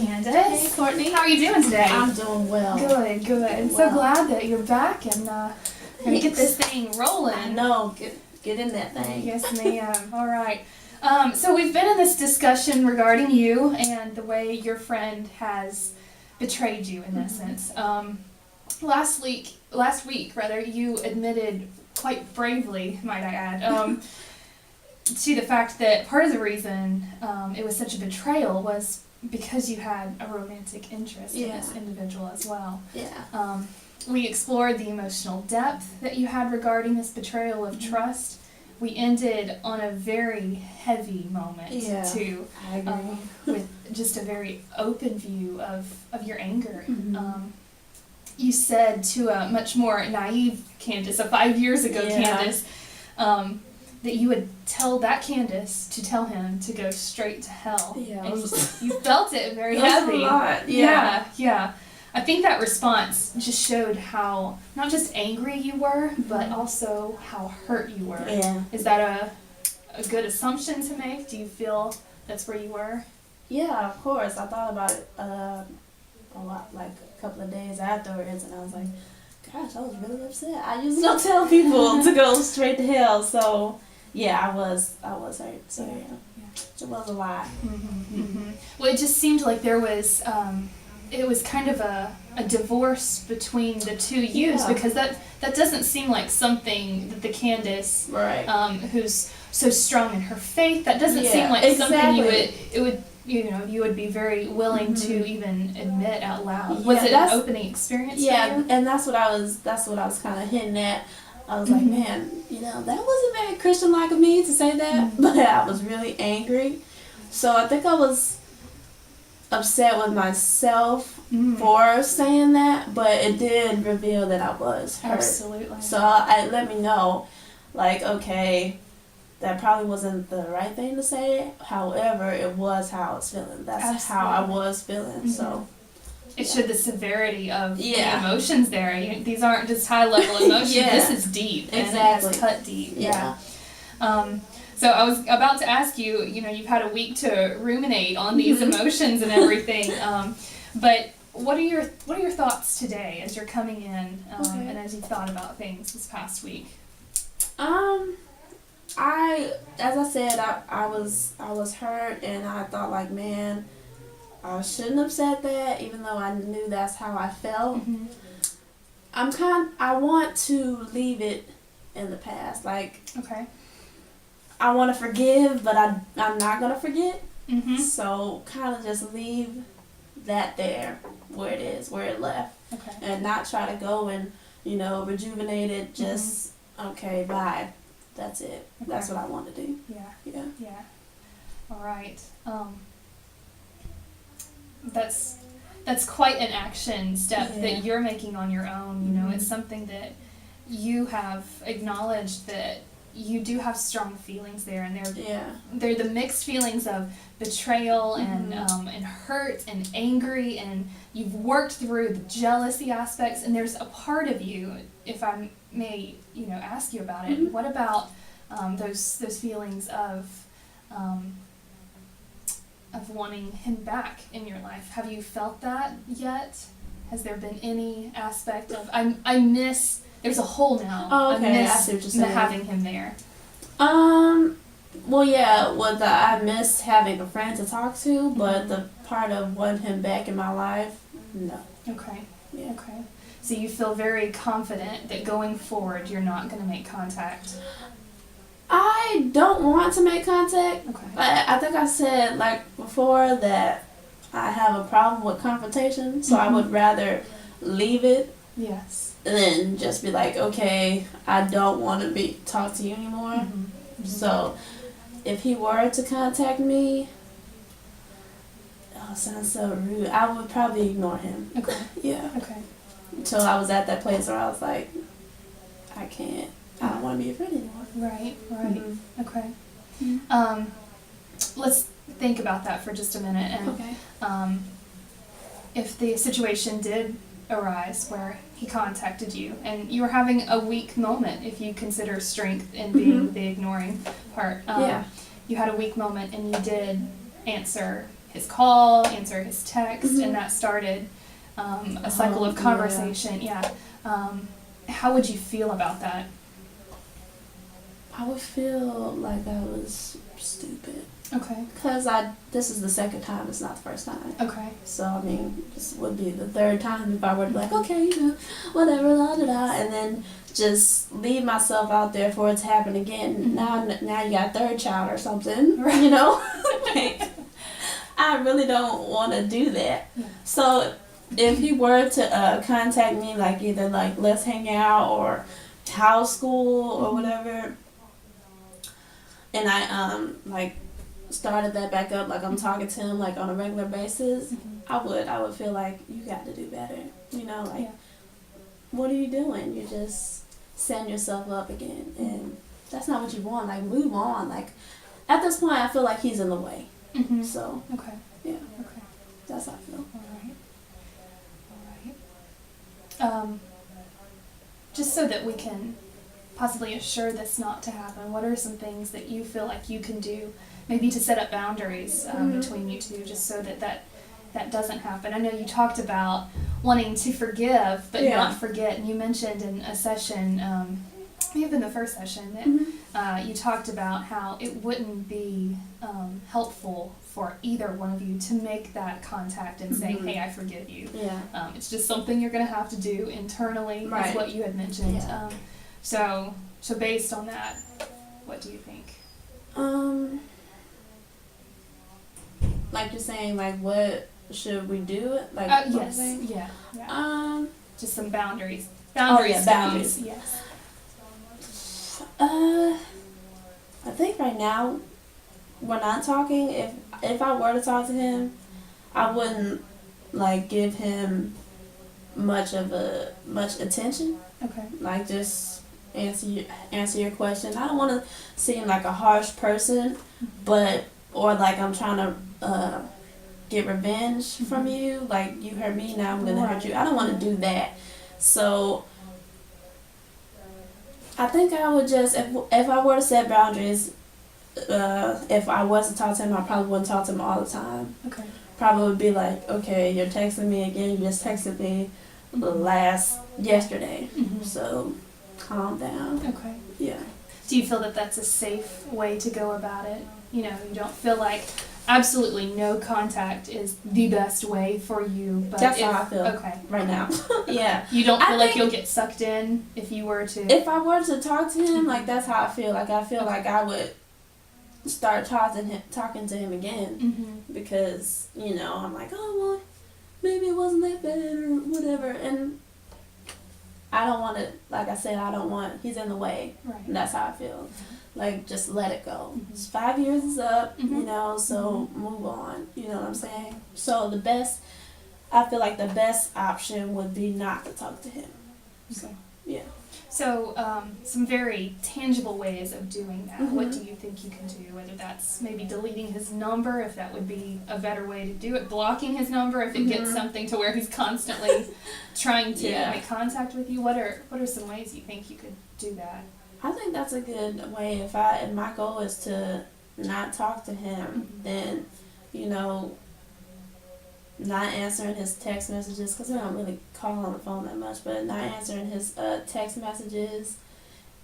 Candace. Hey, Courtney. How are you doing today? I'm doing well. Good, good. I'm so glad that you're back and gonna get this thing rolling. I know. Get in that thing. Yes, ma'am. All right. So we've been in this discussion regarding you and the way your friend has betrayed you in essence. Last week, you admitted quite bravely, might I add, to the fact that part of the reason it was such a betrayal was because you had a romantic interest in this individual as well. Yeah. We explored the emotional depth that you had regarding this betrayal of trust. We ended on a very heavy moment too, I agree. with just a very open view of your anger. Mm-hmm. You said to a much more naive Candace, a 5 years ago Candace, that you would tell that Candace to tell him to go straight to hell. Yeah, and you felt it very it was heavy. a lot. Yeah. I think that response just showed how not just angry you were, but also how hurt you were. Yeah. Is that a good assumption to make? Do you feel that's where you were? Yeah, of course. I thought about it a lot, like a couple of days afterwards, and I was like, gosh, I was really upset. I usually don't tell people to go straight to hell, so yeah, I was hurt. So yeah. It was a lot. Well, it just seemed like there was it was kind of a divorce between the two yous, because that doesn't seem like something that the Candace who's so strong in her faith, that doesn't seem like something you would be very willing to even admit out loud. Was it an opening experience for you? And that's what I was kind of hinting at. I was like, man, that wasn't very Christian-like of me to say that, but I was really angry. So I think I was upset with myself for saying that, but it did reveal that I was hurt. Absolutely. So it let me know, like, okay, that probably wasn't the right thing to say. However, it was how I was feeling. That's how I was feeling. So it showed the severity of the emotions there. These aren't just high-level emotions. This is deep. And it has cut deep. Yeah. So I was about to ask you, you've had a week to ruminate on these emotions and everything. But what are your thoughts today as you're coming in and as you've thought about things this past week? As I said, I was hurt, and I thought, like, man, I shouldn't have said that, even though I knew that's how I felt. I want to leave it in the past. Like, I want to forgive, but I'm not gonna forget. So kind of just leave that there where it is, where it left, and not try to go and rejuvenate it. Just okay, bye. That's it. That's what I want to do. Yeah. All right. That's quite an action step that you're making on your own. It's something that you have acknowledged that you do have strong feelings there, and they're the mixed feelings of betrayal and hurt and angry, and you've worked through the jealousy aspects, and there's a part of you, if I may ask you about it, what about those feelings of wanting him back in your life? Have you felt that yet? Has there been any aspect of I miss? There's a hole now. Oh, okay. I miss having him there. Well, yeah. I miss having a friend to talk to, but the part of wanting him back in my life, no. Okay. Yeah. Okay. So you feel very confident that going forward, you're not going to make contact. I don't want to make contact. Okay. I think I said, like, before, that I have a problem with confrontation, so I would rather leave it. Yes. And then just be like, okay, I don't want to talk to you anymore. So if he were to contact me, it sounds so rude, I would probably ignore him. Okay. Yeah. Okay. Until I was at that place where I was like, I don't want to be a friend anymore. Right. Okay. Let's think about that for just a minute. And if the situation did arise where he contacted you and you were having a weak moment, if you consider strength in being the ignoring part, you had a weak moment and you did answer his call, answer his text, and that started a cycle of conversation. How would you feel about that? I would feel like I was stupid. Okay. Because this is the second time, it's not the first time. Okay. So, I mean, this would be the third time if I were to be like, okay, whatever, da-da-da, and then just leave myself out there for it to happen again. Now you got a third child or something, like, I really don't want to do that. Yeah. So, if he were to contact me, like, either, like, let's hang out or house school or whatever, and I, like, started that back up, like I'm talking to him like on a regular basis, I would feel like you got to do better, what are you doing? You're just setting yourself up again, and that's not what you want. Like, move on. Like, at this point I feel like he's in the way. So that's how I feel. All right. Just so that we can possibly assure this not to happen, what are some things that you feel like you can do maybe to set up boundaries between you two, just so that doesn't happen? I know you talked about wanting to forgive but not forget, and you mentioned in a session, may have been the first session, that you talked about how it wouldn't be helpful for either one of you to make that contact and say, hey, I forgive you. It's just something you're going to have to do internally, is what you had mentioned. So based on that, what do you think? Like you're saying, like, what should we do? Like, yes, yeah. Just some boundaries. Boundaries. Yes. I think right now we're not talking. If I were to talk to him, I wouldn't like give him much attention. Okay. Like, just answer your question. I don't want to seem like a harsh person, or like I'm trying to get revenge from you. Like, you hurt me, now I'm gonna hurt you. I don't want to do that. So I think I would just, if I were to set boundaries, if I was to talk to him, I probably wouldn't talk to him all the time. Okay. Probably would be like, okay, you're texting me again. You just texted me yesterday. So calm down. Okay. Yeah. Do you feel that that's a safe way to go about it? You don't feel like absolutely no contact is the best way for you, but that's how I feel right now. Yeah. You don't feel like you'll get sucked in if you were to? If I were to talk to him, like, that's how I feel. Like, I feel like I would start talking to him again, because, I'm like, oh, well, maybe it wasn't that bad or whatever, and I don't want to, like I said, he's in the way. Right. And that's how I feel. Like, just let it go. 5 years is up, so move on. You know what I'm saying? So I feel like the best option would be not to talk to him. So, yeah. So, some very tangible ways of doing that. What do you think you can do? Whether that's maybe deleting his number, if that would be a better way to do it, blocking his number if it gets something to where he's constantly trying to make contact with you. What are some ways you think you could do that? I think that's a good way. If my goal is to not talk to him, then, not answering his text messages, because I don't really call on the phone that much, but not answering his text messages,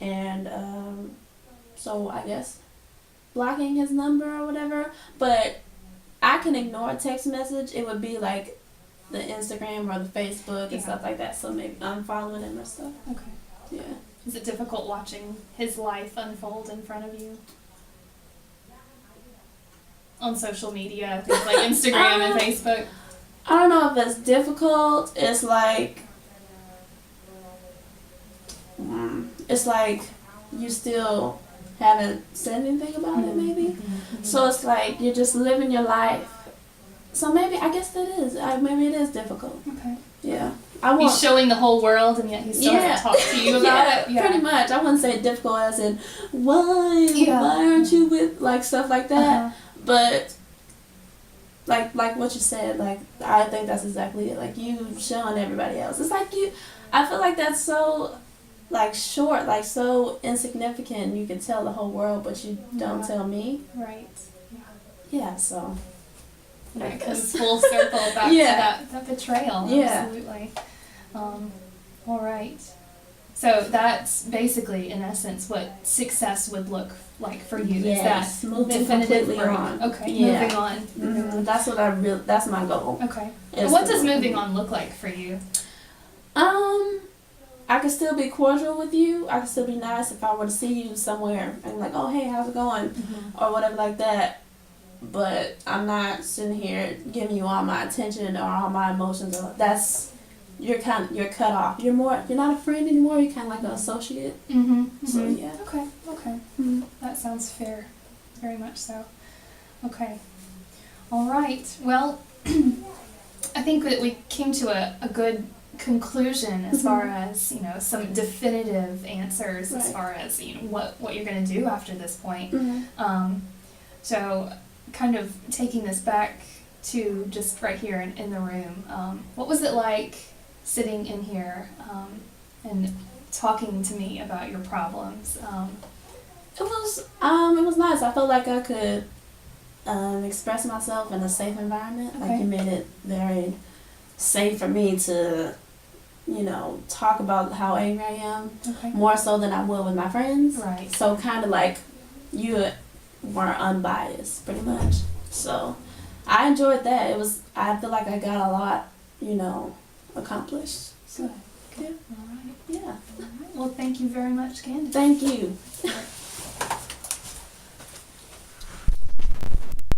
and so I guess blocking his number or whatever. But I can ignore a text message. It would be like the Instagram or the Facebook and stuff like that, so maybe unfollowing him or stuff. Okay. Yeah. Is it difficult watching his life unfold in front of you? On social media, things like Instagram and Facebook? I don't know if it's difficult. It's like you still haven't said anything about it, maybe. So it's like you're just living your life. So maybe, I guess that is. Maybe it is difficult. Okay. Yeah. He's showing the whole world, and yet he still hasn't talked to you about it? Yeah, pretty much. I wouldn't say difficult as in, why aren't you with, like, stuff like that. But, like what you said, like, I think that's exactly it. Like, you showing everybody else. It's like I feel like that's so, like, short, like, so insignificant. You can tell the whole world, but you don't tell me. Right. Yeah, so. It comes full circle back to that betrayal. Yeah. Absolutely. All right. So that's basically, in essence, what success would look like for you. Yes. Is that Moving definitive completely on. Okay. Yeah. Moving on. Mm-hmm. That's my goal. Okay. And what does moving on look like for you? I could still be cordial with you. I could still be nice if I were to see you somewhere and like, oh, hey, how's it going? Or whatever like that. But I'm not sitting here giving you all my attention or all my emotions. You're cut off. You're not a friend anymore. You're kind of like an associate. So yeah. Okay. That sounds fair. Very much so. Okay. All right. Well, I think that we came to a good conclusion as far as, some definitive answers as far as, what you're going to do after this point. So kind of taking this back to just right here in the room, what was it like sitting in here and talking to me about your problems? It was nice. I felt like I could express myself in a safe environment. Okay. Like you made it very safe for me to talk about how angry I am, more so than I would with my friends. Right. So kind of like you were unbiased, pretty much. So I enjoyed that. I feel like I got a lot, accomplished. So good. All right. Yeah. All right. Well, thank you very much, Candace. Thank you.